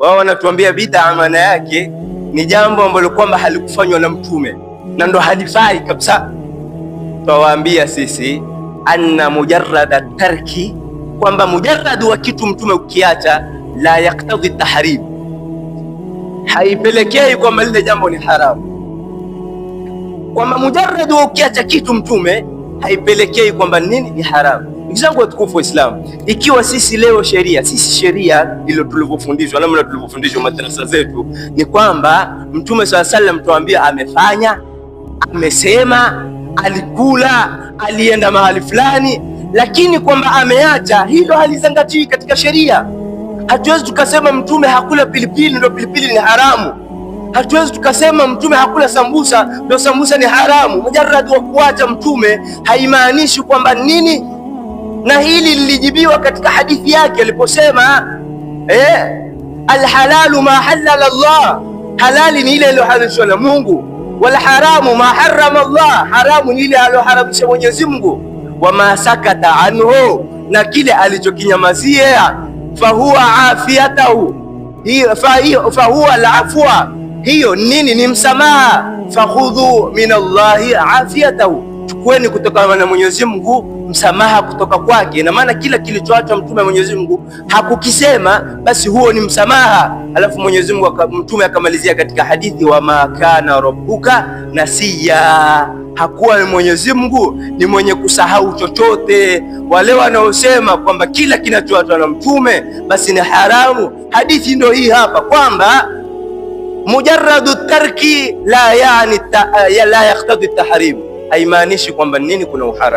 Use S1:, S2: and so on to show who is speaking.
S1: Wao wanatuambia bid'a maana yake ni jambo ambalo kwamba halikufanywa na Mtume na ndo halifai kabisa. Twawaambia sisi anna mujarrada tarki, kwamba mujarradu wa kitu Mtume ukiacha, la yaktadhi tahrim, haipelekei kwamba lile jambo ni haramu. Kwamba mujarradu wa ukiacha kitu Mtume haipelekei kwamba nini ni haramu. Ndugu zangu watukufu wa Islam, ikiwa sisi leo sheria ile tulivyofundishwa, namna tulivyofundishwa madrasa zetu ni kwamba Mtume swalla sallam tuambia amefanya, amesema, alikula, alienda mahali fulani, lakini kwamba ameacha, hilo halizingatiwi katika sheria. Hatuwezi tukasema Mtume hakula pilipili ndio pilipili ni haramu. Hatuwezi tukasema Mtume hakula sambusa ndio sambusa ni haramu. Mujarrad wa kuacha Mtume haimaanishi kwamba nini. Na hili lilijibiwa katika hadithi yake aliposema alhalalu ma halala Allah, halali ni ile iliyohalalishwa na Mungu, wal haramu ma harrama Allah, haramu ni ile aliyoharamisha Mwenyezi Mungu, wama sakata anhu, na kile alichokinyamazia, fahuwa afiyatahu, fahuwa al-afwa, hiyo nini? Ni msamaha. Fakhudhu min Allahi afiyatahu, chukueni kutoka na Mwenyezi Mungu msamaha kutoka kwake. Na maana kila kilichoachwa Mtume wa Mwenyezi Mungu hakukisema, basi huo ni msamaha. Alafu Mwenyezi Mungu Mtume akamalizia katika hadithi, wa ma kana rabbuka nasiya, hakuwa Mwenyezi Mungu ni mwenye kusahau chochote. Wale wanaosema kwamba kila kinachoachwa na Mtume basi ni haramu, hadithi ndio hii hapa, kwamba mujarradu tarki la yani la yaktadi tahrim, haimaanishi kwamba nini kuna uharamu.